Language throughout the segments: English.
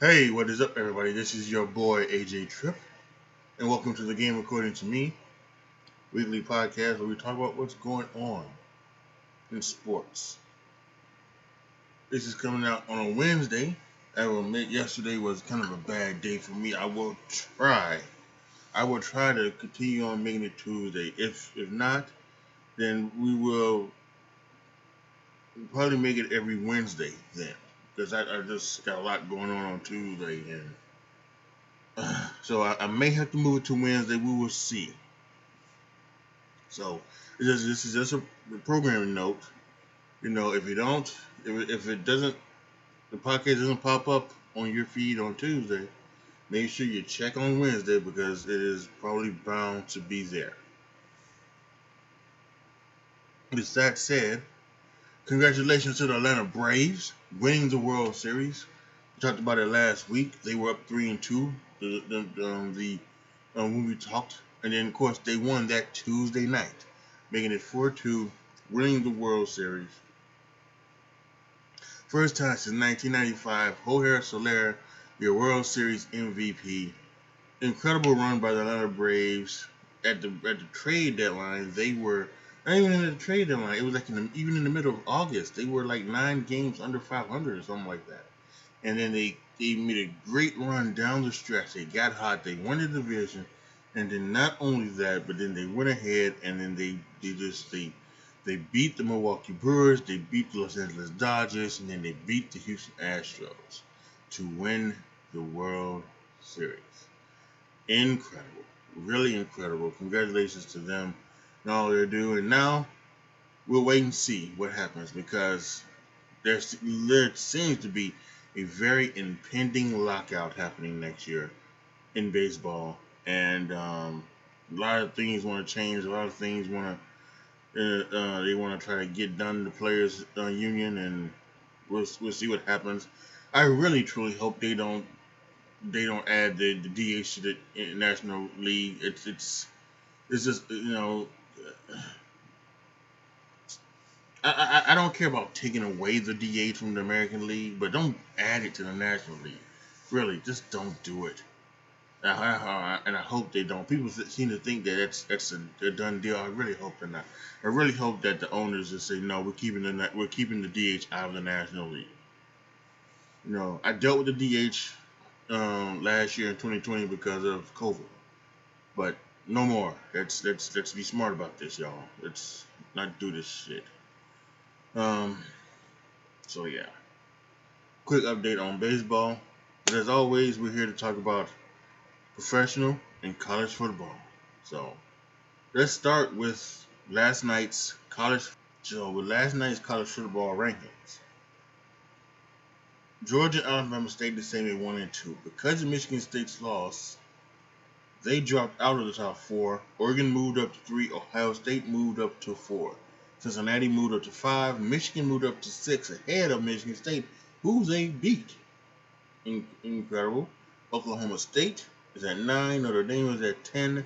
Hey, what is up, everybody? This is your boy AJTRIP, and welcome to the Game According to Me weekly podcast where we talk about what's going on in sports. This is coming out on a Wednesday. I will admit yesterday was kind of a bad day for me. I will try to continue on making it Tuesday. If not, then we will probably make it every Wednesday then, because I just got a lot going on Tuesday, and so I may have to move it to Wednesday. We will see. So this is just a programming note. If you don't, if it doesn't, the podcast doesn't pop up on your feed on Tuesday, make sure you check on Wednesday because it is probably bound to be there. With that said, congratulations to the Atlanta Braves winning the World Series. We talked about it last week. They were up 3-2. When we talked, and then of course they won that Tuesday night, making it 4-2, winning the World Series. First time since 1995, Jorge Soler, the World Series MVP. Incredible run by the Atlanta Braves. At the trade deadline, they were not even in the trade deadline. It was like even in the middle of August, they were like 9 games under 500 or something like that. And then they made a great run down the stretch. They got hot. They won the division, and then not only that, but then they went ahead and then they beat the Milwaukee Brewers, they beat the Los Angeles Dodgers, and then they beat the Houston Astros to win the World Series. Incredible. Really incredible. Congratulations to them and all they're doing. And now we'll wait and see what happens because there seems to be a very impending lockout happening next year in baseball. And a lot of things want to change. A lot of things they want to try to get done in the players' union, and we'll see what happens. I really truly hope they don't add the DH to the National League. It's just I don't care about taking away the DH from the American League, but don't add it to the National League. Really, just don't do it. And I hope they don't. People seem to think that that's a done deal. I really hope they're not. I really hope that the owners just say no. We're keeping the DH out of the National League. I dealt with the DH last year in 2020 because of COVID, but no more. Let's be smart about this, y'all. Let's not do this shit. So yeah, quick update on baseball. But as always, we're here to talk about professional and college football. So let's start with last night's college football rankings. Georgia and Alabama stayed the same at 1-2. Because of Michigan State's loss, they dropped out of the top 4. Oregon moved up to 3. Ohio State moved up to 4. Cincinnati moved up to 5. Michigan moved up to 6 ahead of Michigan State, who they beat. Incredible. Oklahoma State is at 9. Notre Dame is at 10.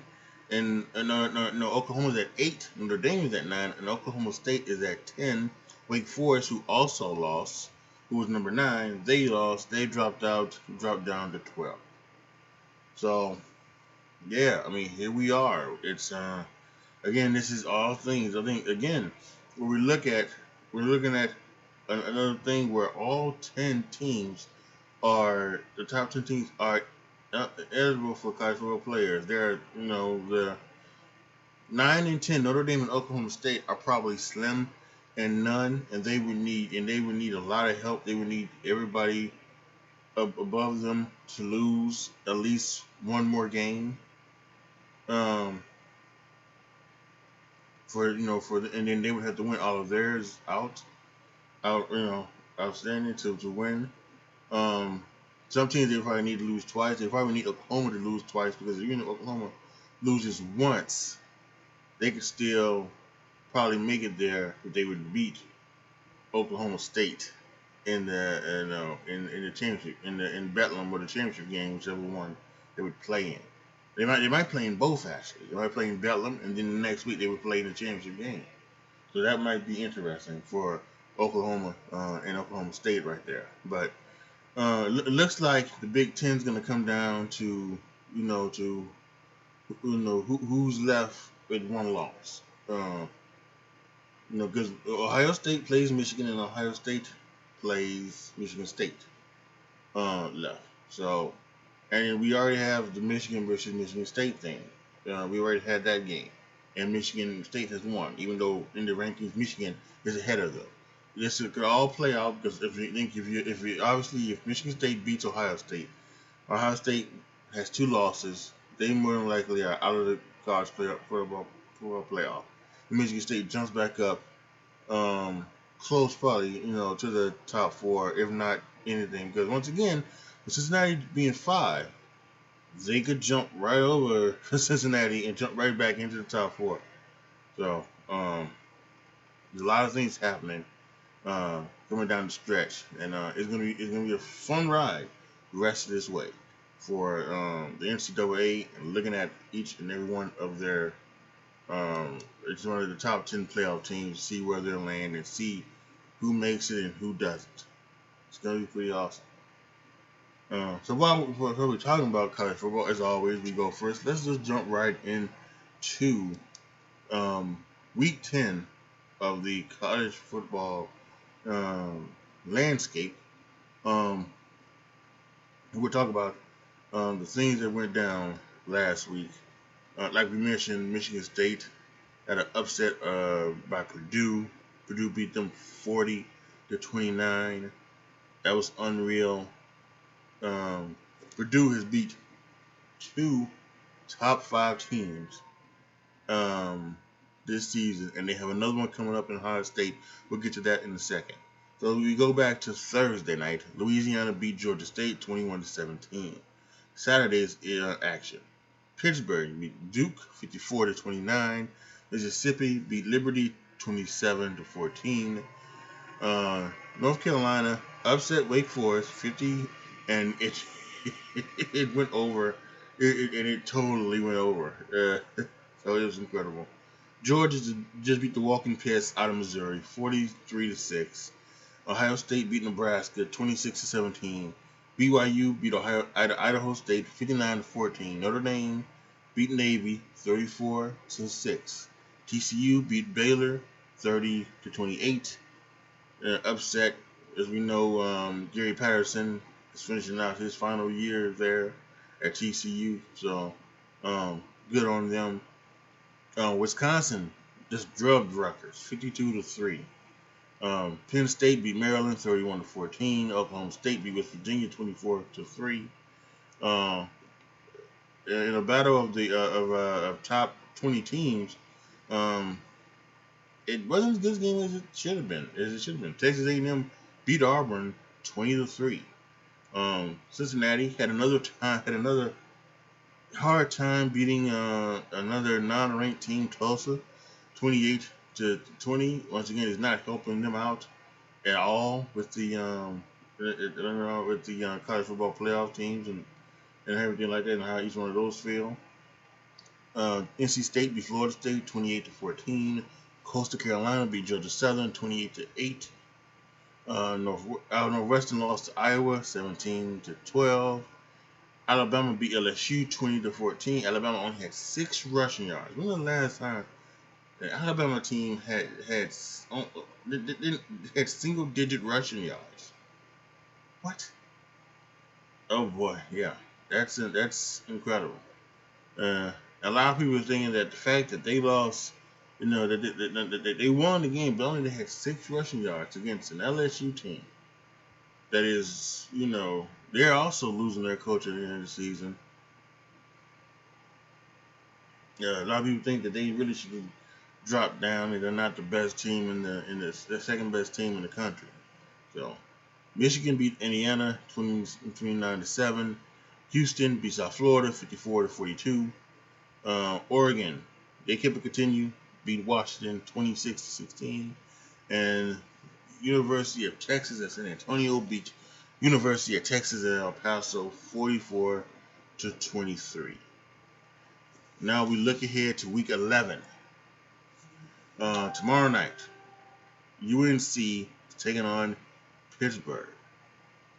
And Oklahoma's at 8. Notre Dame is at 9. And Oklahoma State is at 10. Wake Forest, who also lost, who was number 9, they lost. They dropped down to 12. So, yeah, I mean, here we are. It's again, this is all things. I think again, when we're looking at another thing where all 10 teams the top 10 teams are eligible for college football players. They're the 9 and 10, Notre Dame and Oklahoma State are probably slim and none, and they would need a lot of help. They would need everybody above them to lose at least one more game. And then they would have to win all of theirs outstanding to win. Some teams they probably need to lose twice. They probably need Oklahoma to lose twice because even if Oklahoma loses once, they could still probably make it there if they would beat Oklahoma State in the championship in Bedlam or the championship game, whichever one they would play in. They might play in both actually. They might play in Bedlam, and then the next week they would play in the championship game. So that might be interesting for Oklahoma and Oklahoma State right there. But It looks like the Big Ten's going to come down to to who's left with one loss. Uh, because Ohio State plays Michigan and Ohio State plays Michigan State left. So, and we already have the Michigan versus Michigan State thing. We already had that game, and Michigan State has won, even though in the rankings Michigan is ahead of them. This could all play out because if Michigan State beats Ohio State has two losses. They more than likely are out of the college football playoff. Michigan State jumps back up, close probably, to the top four, if not anything. Because once again, with Cincinnati being 5, they could jump right over Cincinnati and jump right back into the top 4. So, there's a lot of things happening coming down the stretch, and it's gonna be a fun ride the rest of this way for the NCAA, and looking at each and every one of their each one of the top 10 playoff teams, see where they'll land and see who makes it and who doesn't. It's gonna be pretty awesome. So while we're talking about college football, as always, we go first. Let's just jump right into week 10 of the college football landscape. We'll talk about the things that went down last week. Like we mentioned, Michigan State had an upset by Purdue. Purdue beat them 40-29. That was unreal. Purdue has beat 2 top 5 teams this season, and they have another one coming up in Ohio State. We'll get to that in a second. So we go back to Thursday night. Louisiana beat Georgia State 21-17. Saturday's action. Pittsburgh beat Duke 54-29. Mississippi beat Liberty 27-14. North Carolina upset Wake Forest 50, and it went over. It totally went over. So it was incredible. Georgia just beat the Walking Piss out of Missouri 43-6. Ohio State beat Nebraska 26-17. BYU beat Idaho State 59-14. Notre Dame beat Navy 34-6. TCU beat Baylor 30-28. Upset, as we know, Gary Patterson is finishing out his final year there at TCU. So good on them. Wisconsin just drubbed Rutgers 52-3. Penn State beat Maryland 31-14. Oklahoma State beat West Virginia 24-3. In a battle of the of top 20 teams, it wasn't as good a game as it should have been. Texas A&M beat Auburn 20-3. Cincinnati had another hard time beating another non-ranked team, Tulsa, 28-20. Once again, it's not helping them out at all with the college football playoff teams and everything like that, and how each one of those feel. NC State beat Florida State 28-14. Coastal Carolina beat Georgia Southern 28-8. Northwestern lost to Iowa 17-12. Alabama beat LSU 20-14. Alabama only had 6 rushing yards. When was the last time the Alabama team had single-digit rushing yards? What? Oh boy, yeah, that's incredible. A lot of people are thinking that the fact that they lost, that they won the game, but only they had 6 rushing yards against an LSU team. That is, they're also losing their coach at the end of the season. A lot of people think that they really should drop down and they're not the best team in the second best team in the country. So, Michigan beat Indiana 29-7. Houston beat South Florida 54-42. Oregon, they kept it continue, beat Washington 26-16. And University of Texas at San Antonio beat University of Texas at El Paso 44-23. Now we look ahead to week 11. Tomorrow night, UNC is taking on Pittsburgh.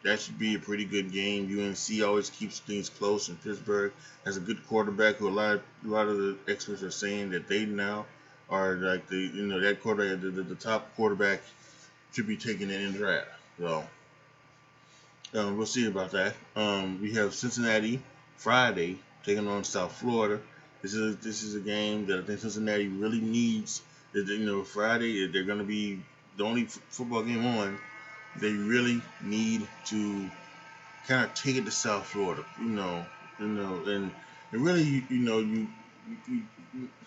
That should be a pretty good game. UNC always keeps things close, and Pittsburgh has a good quarterback who a lot of the experts are saying that they now are like that quarterback, the top quarterback should be taken in the draft. So we'll see about that. We have Cincinnati Friday taking on South Florida. This is a game that I think Cincinnati really needs. Friday they're going to be the only football game on. They really need to kind of take it to South Florida. And really, you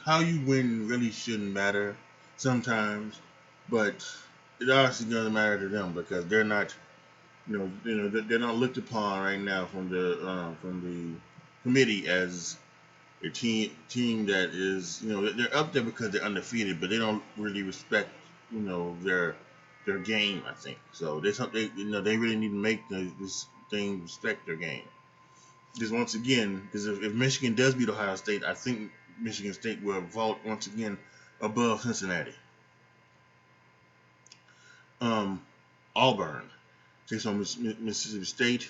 how you win really shouldn't matter sometimes, but it obviously doesn't matter to them because they're not they're not looked upon right now from the committee as a team that is they're up there because they're undefeated, but they don't really respect their game. I think so. They really need to make this thing respect their game. Because once again, because if Michigan does beat Ohio State, I think Michigan State will vault once again above Cincinnati. Auburn takes on Mississippi State.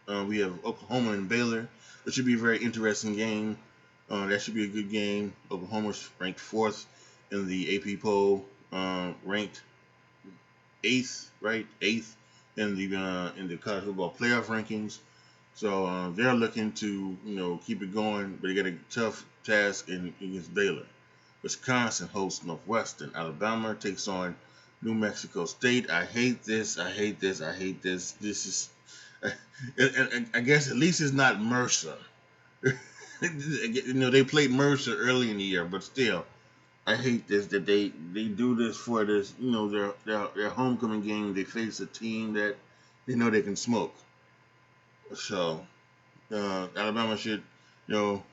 We have Oklahoma and Baylor. It should be a very interesting game. That should be a good game. Oklahoma's ranked 4th in the AP poll, ranked 8th, right? 8th in the college football playoff rankings. So they're looking to keep it going, but they got a tough task against Baylor. Wisconsin hosts Northwestern. Alabama takes on New Mexico State. I hate this. I hate this. I hate this. This is, I guess at least it's not Mercer. They played Mercer early in the year, but still, I hate this that they do this for this. Their homecoming game. They face a team that they know they can smoke. So Alabama should, people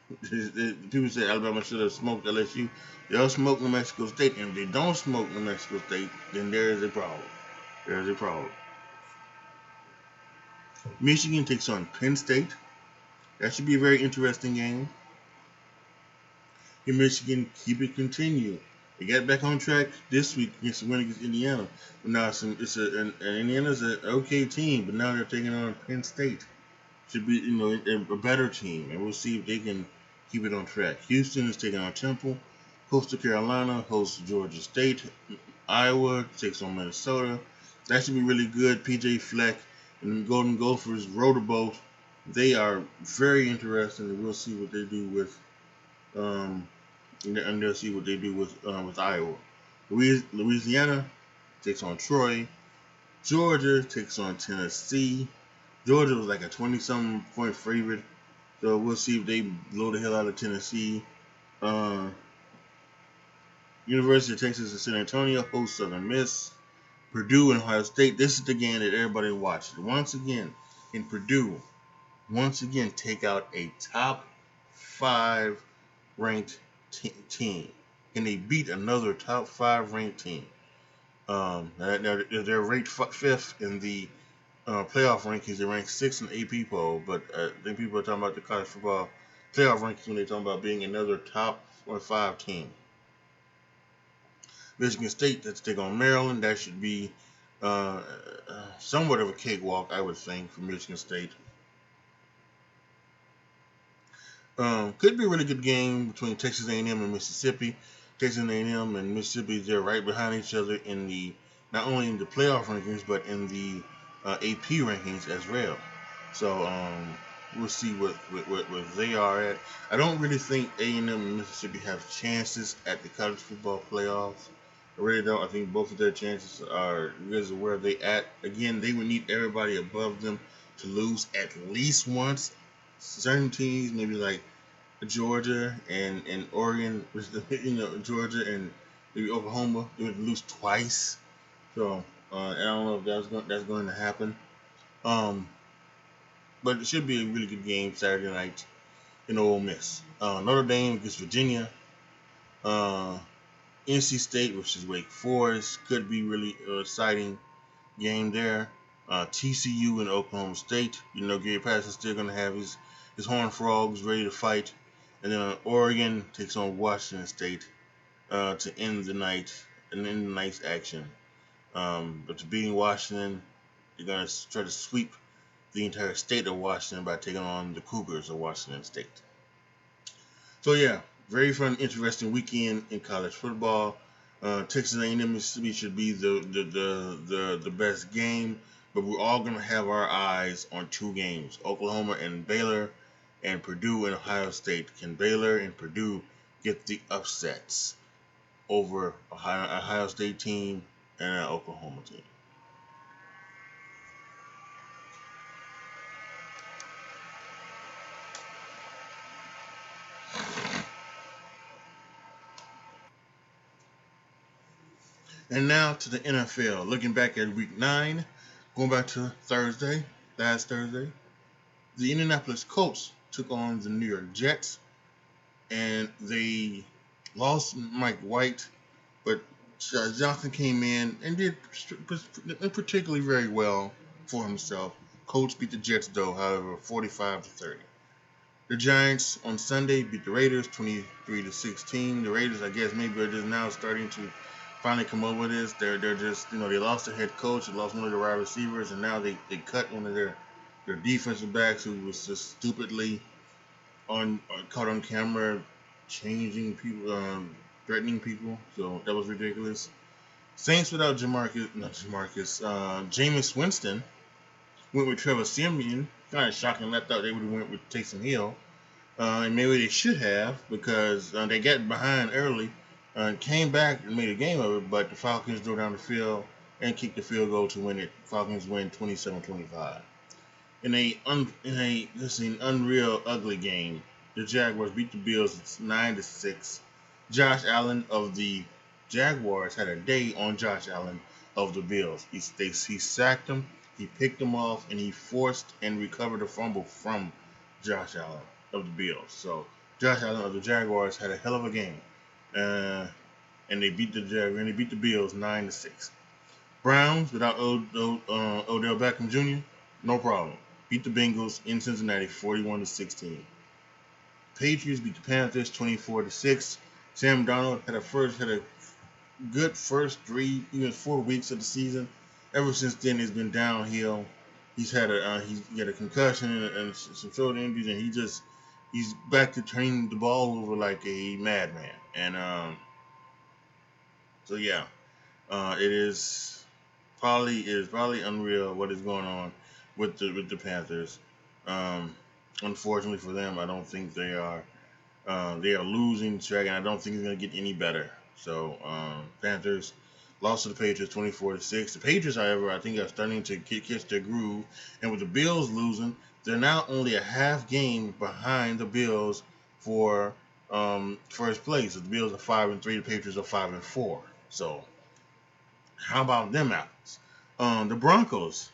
say Alabama should have smoked LSU. They'll smoke New Mexico State, and if they don't smoke New Mexico State, then there is a problem. There is a problem. Michigan takes on Penn State. That should be a very interesting game. In Michigan, keep it continue. They got back on track this week against the win against Indiana. But now Indiana's an okay team, but now they're taking on Penn State. Should be a better team, and we'll see if they can keep it on track. Houston is taking on Temple. Coastal Carolina hosts Georgia State. Iowa takes on Minnesota. That should be really good. PJ Fleck and the Golden Gophers row the boat. They are very interesting, and we'll see what they do with and they'll see what they do with Iowa. Louisiana takes on Troy. Georgia takes on Tennessee. Georgia was like a 20-something point favorite, so we'll see if they blow the hell out of Tennessee. University of Texas at San Antonio hosts Southern Miss. Purdue and Ohio State. This is the game that everybody watched. Once again, in Purdue, take out a top 5 ranked team, and they beat another top 5 ranked team. They're ranked 5th in the playoff rankings. They ranked 6th in AP poll, but I think people are talking about the college football playoff rankings when they're talking about being another top 5 team. Michigan State, let's take on Maryland. That should be somewhat of a cakewalk, I would think, for Michigan State. Could be a really good game between Texas A&M and Mississippi. Texas A&M and Mississippi, they're right behind each other in not only in the playoff rankings, but in the AP rankings as well. So we'll see what they are at. I don't really think A&M and Mississippi have chances at the college football playoffs. I really don't. I think both of their chances are because of where they at. Again, they would need everybody above them to lose at least once. Certain teams, maybe like Georgia and Oregon, Georgia and maybe Oklahoma, they would lose twice. So I don't know if that's going to happen. But it should be a really good game Saturday night in Ole Miss. Notre Dame against Virginia. NC State versus Wake Forest could be really exciting game there. TCU and Oklahoma State. Gary Patterson's still going to have his Horned Frogs ready to fight. And then Oregon takes on Washington State to end the night and end the night's action. But to beating Washington, they're going to try to sweep the entire state of Washington by taking on the Cougars of Washington State. So yeah, very fun, interesting weekend in college football. Texas A&M Mississippi should be the best game, but we're all gonna have our eyes on two games: Oklahoma and Baylor, and Purdue and Ohio State. Can Baylor and Purdue get the upsets over Ohio State team and an Oklahoma team? And now to the NFL. Looking back at Week 9, going back to last Thursday, the Indianapolis Colts took on the New York Jets, and they lost Mike White, but Johnson came in and did particularly very well for himself. Colts beat the Jets, though, however, 45-30. The Giants on Sunday beat the Raiders 23-16. The Raiders, I guess, maybe are just now starting to finally come up with this. They're just, they lost their head coach, they lost one of their wide receivers, and now they cut one of their defensive backs who was just stupidly caught on camera changing people, threatening people. So that was ridiculous. Saints without Jameis Winston went with Trevor Siemian. Kind of shocking. I thought they would have went with Taysom Hill. And maybe they should have, because they got behind early, came back and made a game of it, but the Falcons drove down the field and kicked the field goal to win it. Falcons win 27-25. In an unreal ugly game, the Jaguars beat the Bills 9-6. Josh Allen of the Jaguars had a day on Josh Allen of the Bills. He sacked him, he picked him off, and he forced and recovered a fumble from Josh Allen of the Bills. So Josh Allen of the Jaguars had a hell of a game, and they beat the Bills 9-6. Browns without Odell Beckham Jr. No problem. Beat the Bengals in Cincinnati 41-16. Patriots beat the Panthers 24-6. Sam Darnold had a good first 4 weeks of the season. Ever since then, it's been downhill. He had a concussion and some shoulder injuries, and he's back to turning the ball over like a madman. And so yeah, it is probably unreal what is going on with the Panthers. Unfortunately for them, I don't think they are losing track, and I don't think it's going to get any better. So Panthers lost to the Patriots 24-6. The Patriots, however, I think are starting to catch their groove, and with the Bills losing, they're now only a half game behind the Bills for first place. The Bills are 5-3, the Patriots are 5-4. So how about them apples? The Broncos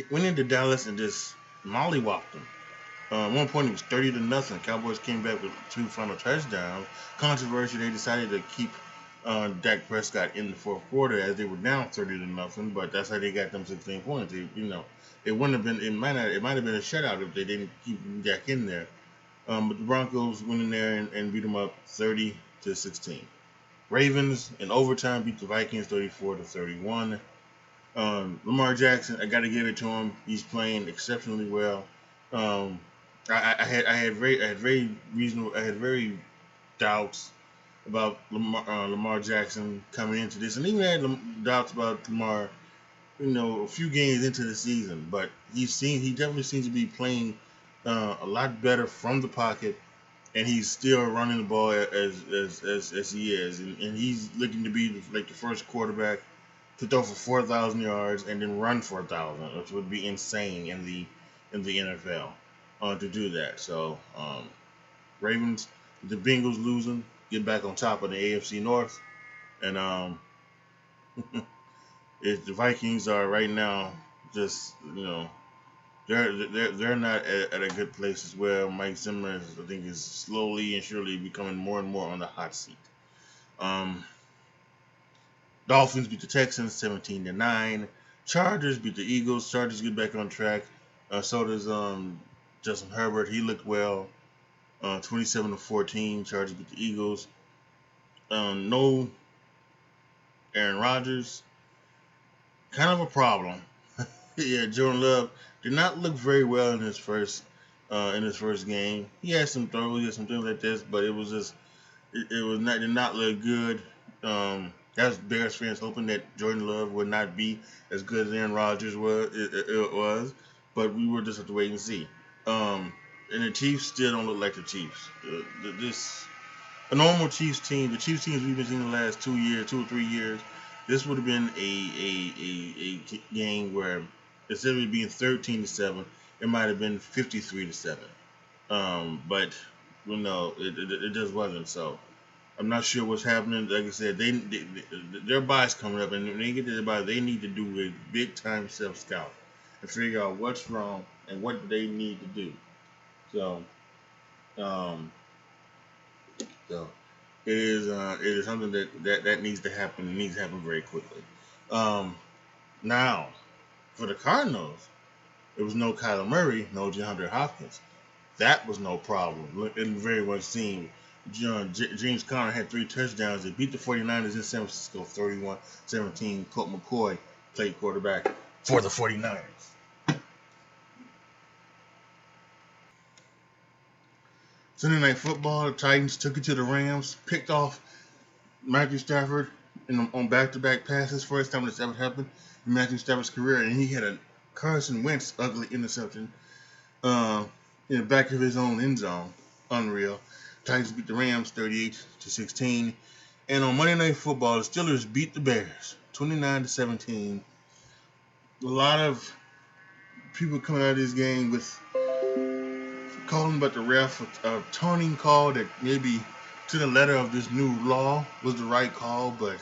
went into Dallas and just mollywopped them. At one point, it was 30-0. Cowboys came back with 2 final touchdowns. Controversy, they decided to keep Dak Prescott in the fourth quarter as they were down 30-0. But that's how they got them 16 points. It wouldn't have been. It might have been a shutout if they didn't keep Dak in there. But the Broncos went in there and beat them up 30-16. Ravens in overtime beat the Vikings 34-31. Lamar Jackson, I got to give it to him. He's playing exceptionally well. I had very doubts about Lamar Jackson coming into this, and even had doubts about Lamar, a few games into the season. But he definitely seems to be playing a lot better from the pocket, and he's still running the ball as he is, and he's looking to be like the first quarterback to throw for 4,000 yards and then run for 1,000, which would be insane in the NFL to do that. So Ravens, the Bengals losing, get back on top of the AFC North, and the Vikings are right now just they're not at a good place as well. Mike Zimmer, I think, is slowly and surely becoming more and more on the hot seat. Dolphins beat the Texans 17-9. Chargers beat the Eagles. Chargers get back on track. So does Justin Herbert. He looked well. 27-14. Chargers beat the Eagles. No Aaron Rodgers. Kind of a problem. Yeah, Jordan Love did not look very well in his first game. He had some throws, he had some things like this, but it was just it was not did not look good. That's Bears fans hoping that Jordan Love would not be as good as Aaron Rodgers was, but we will just have to wait and see. And the Chiefs still don't look like the Chiefs. This a normal Chiefs team, the Chiefs teams we've been seeing the last 2 years, 2 or 3 years, this would have been a game where instead of it being 13-7, it might have been 53-7. But it just wasn't. So I'm not sure what's happening. Like I said, their buy's coming up, and when they get to their buy, they need to do a big time self scout and figure out what's wrong and what do they need to do. So, um, so it is something that needs to happen. It needs to happen very quickly. Um, Now for the Cardinals, it was no Kyler Murray, no DeAndre Hopkins. That was no problem. It very much seemed. James Conner had 3 touchdowns. They beat the 49ers in San Francisco 31-17. Colt McCoy played quarterback for the 49ers. Sunday Night Football, the Titans took it to the Rams, picked off Matthew Stafford on back-to-back passes. First time this ever happened in Matthew Stafford's career, and he had a Carson Wentz ugly interception in the back of his own end zone. Unreal. Titans beat the Rams 38-16. And on Monday Night Football, the Steelers beat the Bears 29-17. A lot of people coming out of this game with calling about the ref a turning call that maybe to the letter of this new law was the right call, but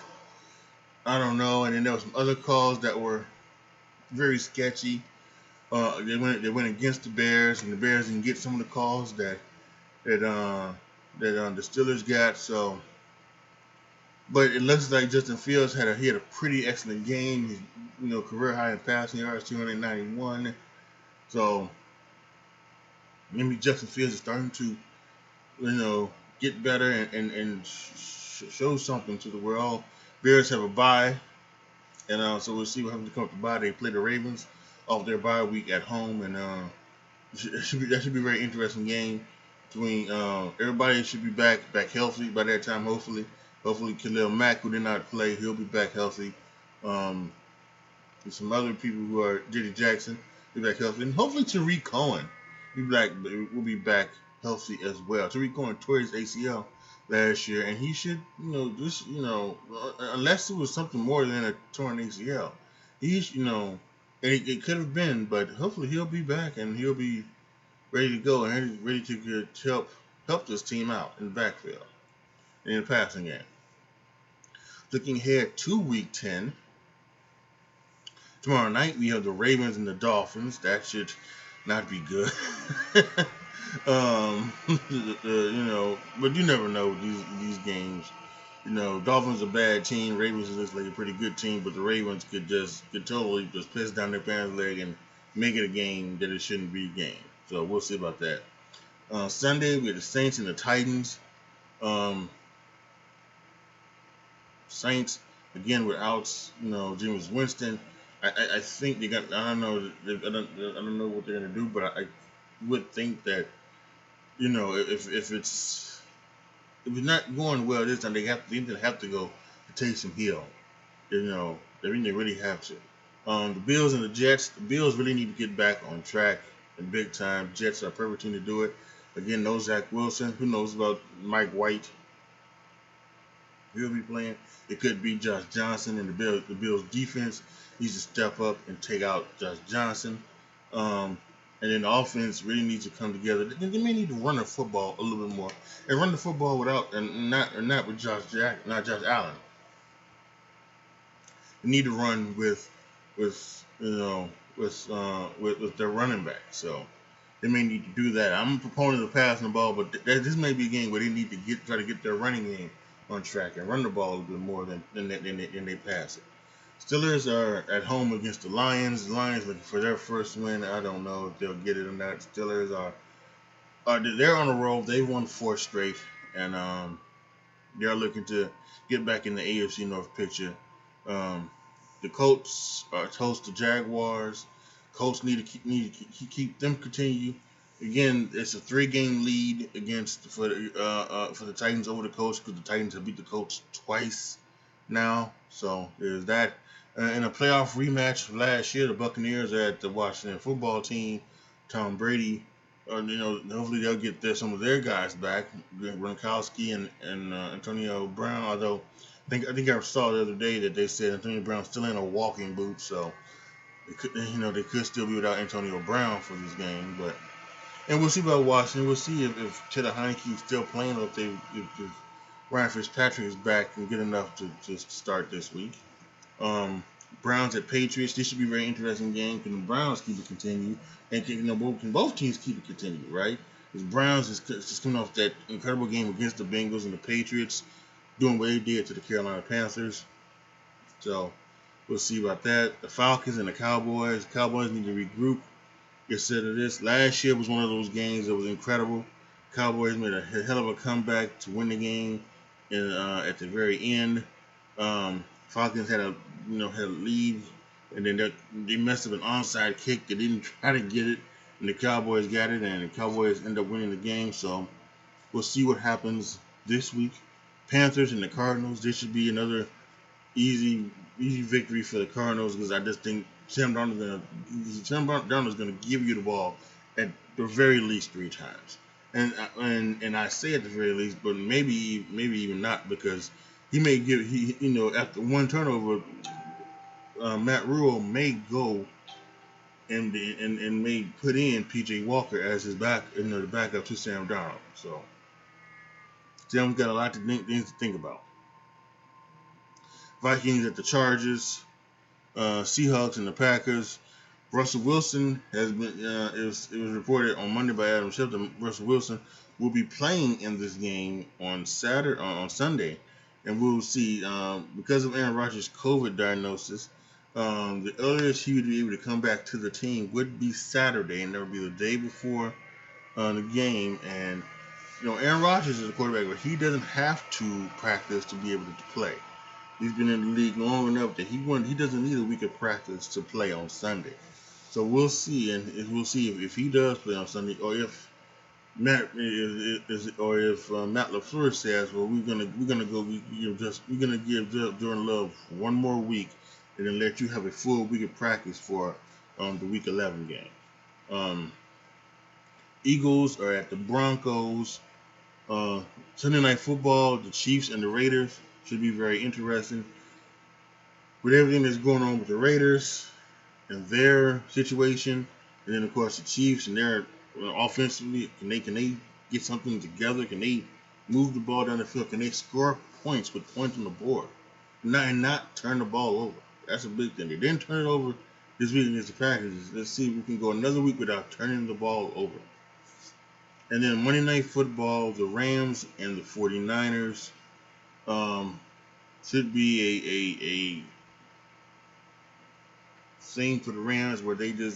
I don't know. And then there were some other calls that were very sketchy. They went against the Bears, and the Bears didn't get some of the calls that the Steelers got. So, but it looks like Justin Fields had a pretty excellent game. His, career high in passing yards, 291. So maybe Justin Fields is starting to, get better and show something to the world. Bears have a bye, and so we'll see what happens to come up the bye. They play the Ravens off their bye week at home, and that should be a very interesting game. Between everybody should be back healthy by that time. Hopefully Khalil Mack, who did not play, he'll be back healthy. And some other people who are J.D. Jackson will be back healthy, and hopefully Tariq Cohen will be back healthy as well. Tariq Cohen tore his ACL last year, and he should, unless it was something more than a torn ACL, and it could have been, but hopefully he'll be back and he'll be ready to go and ready to help this team out in the backfield in the passing game. Looking ahead to Week 10, tomorrow night we have the Ravens and the Dolphins. That should not be good. But you never know with these games. Dolphins are a bad team. Ravens looks like a pretty good team, but the Ravens could totally just piss down their pants leg and make it a game that it shouldn't be a game. So we'll see about that. Sunday we have the Saints and the Titans. Saints again without Jameis Winston. I think they got. I don't know what they're gonna do, but I would think that if it's not going well this time, they have to go to Taysom Hill. They really have to. The Bills and the Jets. The Bills really need to get back on track in big time. Jets are a perfect team to do it. Again, no Zach Wilson. Who knows about Mike White? He'll be playing. It could be Josh Johnson, and the Bills defense needs to step up and take out Josh Johnson. And then the offense really needs to come together. They may need to run the football a little bit more and run the football not with Josh Allen. They need to run with their running back. So they may need to do that. I'm a proponent of passing the ball, but this may be a game where they need to try to get their running game on track and run the ball a little bit more than they pass it. Steelers are at home against the Lions. The Lions looking for their first win. I don't know if they'll get it or not. Steelers they're on a roll. They won 4 straight, and they're looking to get back in the AFC North picture. The Colts host the Jaguars. Colts keep them continue. Again, it's a 3-game lead for the Titans over the Colts because the Titans have beat the Colts twice now. So there's that. In a playoff rematch last year, the Buccaneers at the Washington football team, Tom Brady, hopefully they'll get some of their guys back, Gronkowski and Antonio Brown. Although I think I saw the other day that they said Antonio Brown's still in a walking boot, so they could still be without Antonio Brown for this game. And we'll see about Washington. We'll see if Taylor Heineke is still playing, or if Ryan Fitzpatrick is back and good enough to start this week. Browns at Patriots. This should be a very interesting game. Can the Browns keep it continue? And can both teams keep it continue, right? Because Browns is just coming off that incredible game against the Bengals, and the Patriots doing what they did to the Carolina Panthers. So we'll see about that. The Falcons and the Cowboys. The Cowboys need to regroup. Instead of this, last year was one of those games that was incredible. Cowboys made a hell of a comeback to win the game, and at the very end, Falcons had a lead, and then they messed up an onside kick. They didn't try to get it, and the Cowboys got it, and the Cowboys end up winning the game. So we'll see what happens this week. Panthers and the Cardinals. This should be another easy victory for the Cardinals because I just think Sam Darnold is gonna give you the ball at the very least 3 times, and I say at the very least, but maybe even not, because he may after one turnover, Matt Rule may go and may put in PJ Walker as his the backup to Sam Darnold. So Sam's got a lot of things to think about. Vikings at the Chargers. Seahawks and the Packers. Russell Wilson has been. It was reported on Monday by Adam Schefter. Russell Wilson will be playing in this game on Sunday, and we'll see. Because of Aaron Rodgers' COVID diagnosis, the earliest he would be able to come back to the team would be Saturday, and that would be the day before the game. And Aaron Rodgers is a quarterback, but he doesn't have to practice to be able to play. He's been in the league long enough that he doesn't need a week of practice to play on Sunday. So we'll see, and we'll see if he does play on Sunday, or if Matt LaFleur says, well, we're gonna give Jordan Love one more week, and then let you have a full week of practice for the Week 11 game. Eagles are at the Broncos. Sunday Night Football, the Chiefs and the Raiders. Should be very interesting. With everything that's going on with the Raiders and their situation, and then of course the Chiefs and their offensively, can they get something together? Can they move the ball down the field? Can they score points with points on the board, and not turn the ball over? That's a big thing. They didn't turn it over this week against the Packers. Let's see if we can go another week without turning the ball over. And then Monday Night Football, the Rams and the 49ers. Should be a thing for the Rams where they do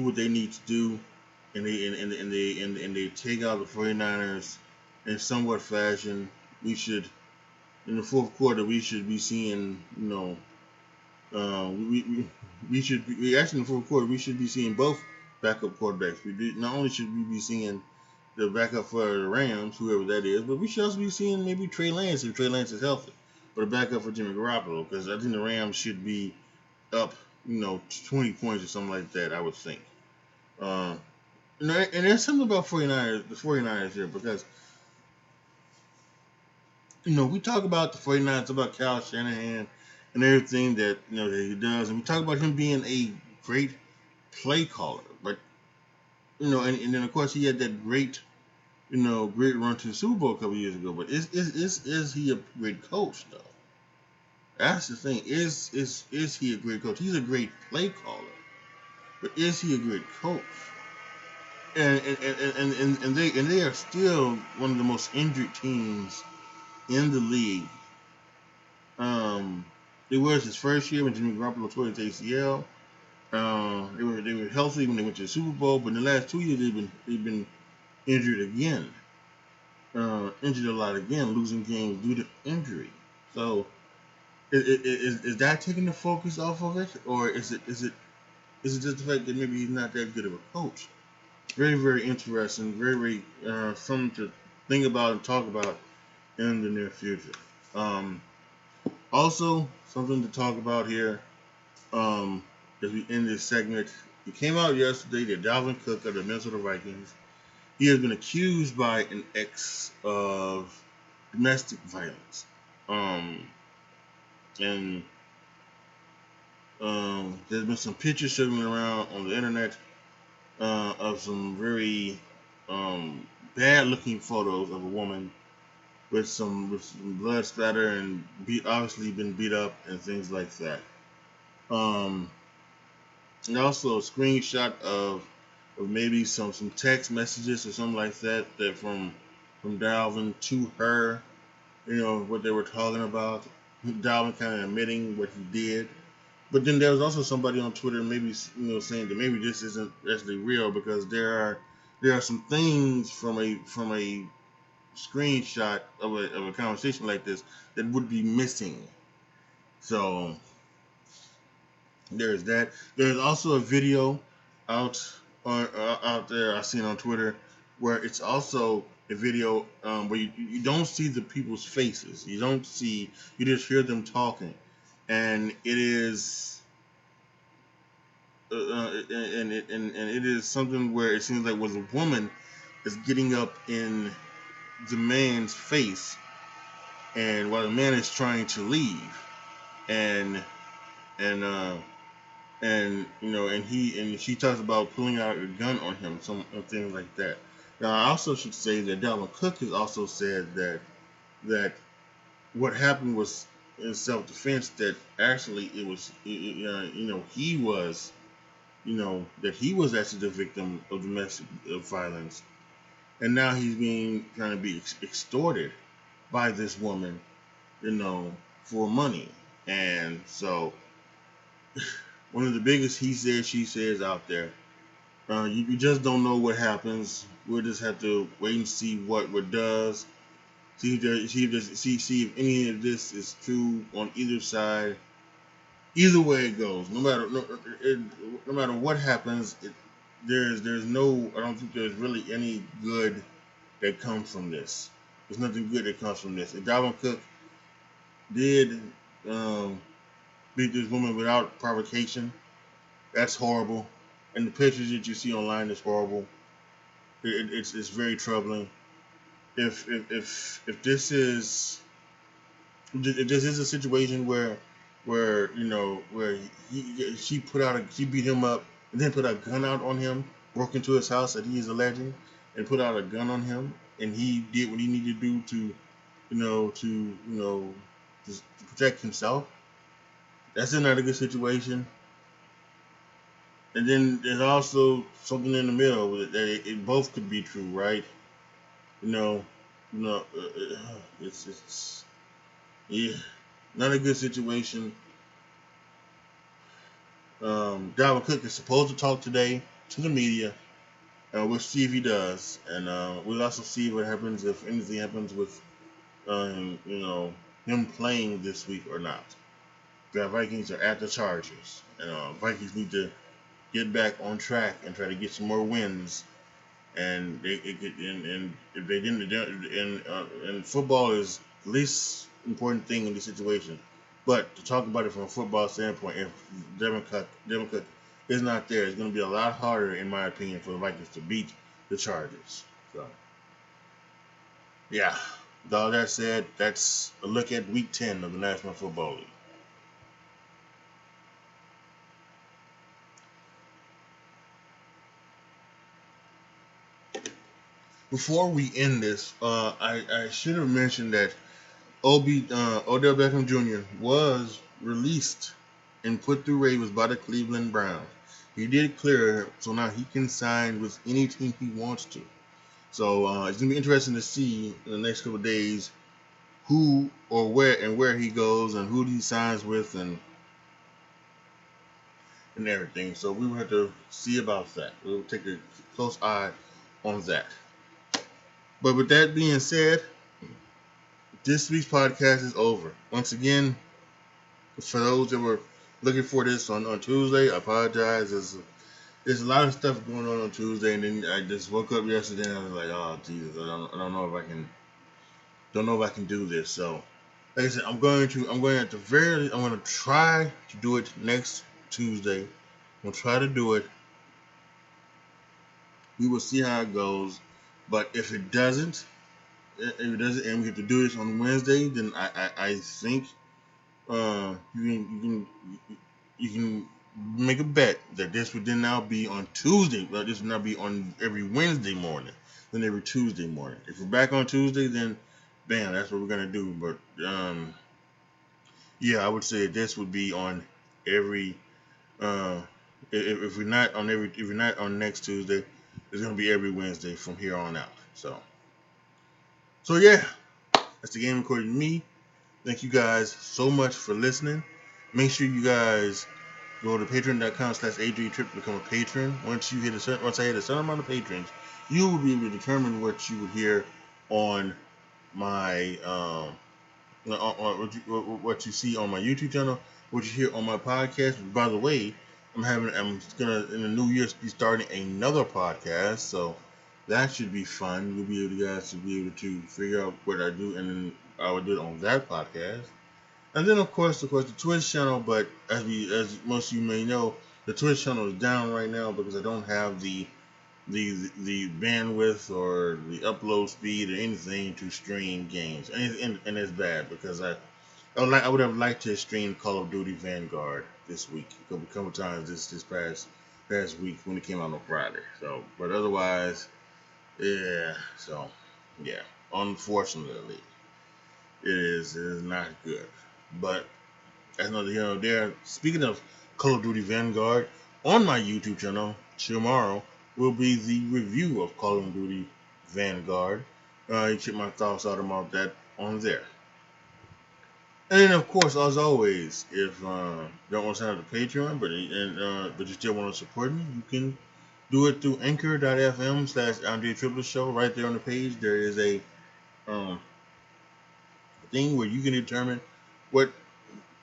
what they need to do, and they take out the 49ers in somewhat fashion. We should, in the fourth quarter, we should be seeing we should be actually in the fourth quarter we should be seeing both backup quarterbacks. Not only should we be seeing the backup for the Rams, whoever that is, but we should also be seeing maybe Trey Lance if Trey Lance is healthy, or the backup for Jimmy Garoppolo, because I think the Rams should be up, 20 points or something like that, I would think. And there's something about the 49ers here, because we talk about the 49ers, about Kyle Shanahan and everything that that he does, and we talk about him being a great play caller, but and then of course he had that great run to the Super Bowl a couple years ago. But is he a great coach though? That's the thing. Is he a great coach? He's a great play caller, but is he a great coach? And they are still one of the most injured teams in the league. It was his first year when Jimmy Garoppolo tore his ACL. They were healthy when they went to the Super Bowl, but in the last 2 years they've been injured again. Injured a lot again, losing games due to injury. So is that taking the focus off of it, or is it Is it just the fact that maybe he's not that good of a coach? Very, very interesting. Very, very something to think about and talk about in the near future. Um, Also, something to talk about here as we end this segment. It came out yesterday that Dalvin Cook of the Minnesota Vikings, he has been accused by an ex of domestic violence. Um, and there's been some pictures circling around on the internet of some very bad looking photos of a woman with some blood splatter and obviously been beat up and things like that. Um, and also a screenshot of maybe some text messages or something like that from Dalvin to her. You know what they were talking about. Dalvin kind of admitting what he did. But then there was also somebody on Twitter maybe saying that maybe this isn't actually real because there are some things from a screenshot of a conversation like this that would be missing. So there's that. There's also a video out out there I seen on Twitter where it's also a video where you don't see the people's faces. You just hear them talking, and it is and it is something where it seems like was a woman is getting up in the man's face, and while the man is trying to leave, and and and she talks about pulling out a gun on him, some things like that. Now, I also should say that Dalvin Cook has also said that what happened was in self-defense. That actually it was, he was, that he was actually the victim of domestic violence, and now he's being trying to be extorted by this woman, for money, and so one of the biggest he says she says out there. You just don't know what happens. We'll just have to wait and see what does. See if any of this is true on either side. Either way it goes, no matter what happens, there's no. I don't think there's really any good that comes from this. There's nothing good that comes from this. If Dalvin Cook did beat this woman without provocation, that's horrible. And the pictures that you see online is horrible. It's very troubling. If this is a situation where she beat him up and then put a gun out on him, broke into his house that he is alleging, and put out a gun on him, and he did what he needed to do to protect himself. That's not a good situation. And then there's also something in the middle that it both could be true, right? You know, it's yeah, not a good situation. Dalvin Cook is supposed to talk today to the media. We'll see if he does, and we'll also see what happens if anything happens with him playing this week or not. The Vikings are at the Chargers, and Vikings need to get back on track and try to get some more wins. And if they didn't, and football is the least important thing in this situation. But to talk about it from a football standpoint, if Devin Cook is not there, it's going to be a lot harder, in my opinion, for the Vikings to beat the Chargers. So, yeah. With all that said, that's a look at Week 10 of the National Football League. Before we end this, I should have mentioned that Odell Beckham Jr. was released and put through waivers by the Cleveland Browns. He did clear, so now he can sign with any team he wants to. So it's gonna be interesting to see in the next couple of days who or where he goes and who he signs with and everything. So we will have to see about that. We'll take a close eye on that. But with that being said, this week's podcast is over. Once again, for those that were looking for this on Tuesday. I apologize. There's a lot of stuff going on Tuesday, and then I just woke up yesterday and I was like, oh Jesus, I don't know if I can do this. So, like I said, I'm going at the very least, I'm going to try to do it next Tuesday. I'm going to try to do it. We will see how it goes. But if it doesn't, and we have to do this on Wednesday, then I think you can make a bet that this would then now be on Tuesday. This would now be on every Wednesday morning, then every Tuesday morning. If we're back on Tuesday, then bam, that's what we're gonna do. But yeah, I would say this would be on every. Uh, if we're not on next Tuesday, it's gonna be every Wednesday from here on out. So yeah, that's the game according to me. Thank you guys so much for listening. Make sure you guys go to patreon.com/AJTRIP to become a patron. Once I hit a certain amount of patrons, you will be able to determine what you would hear on my what you see on my YouTube channel, what you hear on my podcast. By the way, I'm gonna in the new year be starting another podcast, so that should be fun. You guys will be able to figure out what I do, and then I will do it on that podcast. And then of course the Twitch channel. But as most of you may know, the Twitch channel is down right now because I don't have the bandwidth or the upload speed or anything to stream games. And it's bad because I would have liked to stream Call of Duty Vanguard this week a couple times this past week when it came out on Friday. So, but otherwise, yeah. So, yeah. Unfortunately, it is not good. But as another, there. Speaking of Call of Duty Vanguard, on my YouTube channel tomorrow will be the review of Call of Duty Vanguard. You check my thoughts out about that on there. And then, of course, as always, if you don't want to sign up to Patreon, but you still want to support me, you can do it through anchor.fm/AJTRIP show. Right there on the page, there is a thing where you can determine what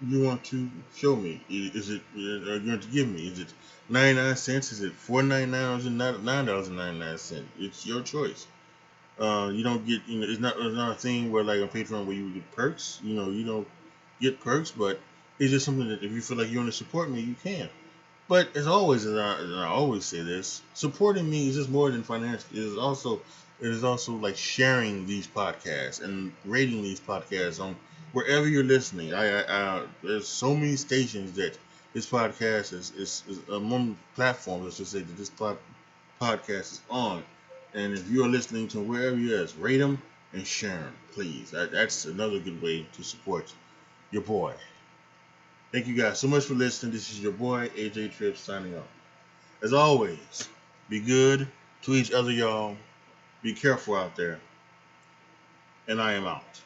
you want to show me. Is it are you going to give me? Is it 99 cents? Is it $4.99 or is it $9.99? It's your choice. You don't get, it's not a thing where like on Patreon where you get perks. You don't get perks, but it's just something that if you feel like you want to support me, you can. But as always, and I always say this, supporting me is just more than financial. It is also like sharing these podcasts and rating these podcasts on wherever you're listening. There's so many stations that this podcast is among platforms, let's just say, that this podcast is on. And if you're listening to wherever you are, rate them and share them, please. That's another good way to support your boy. Thank you guys so much for listening. This is your boy, AJTRIP, signing off. As always, be good to each other, y'all. Be careful out there. And I am out.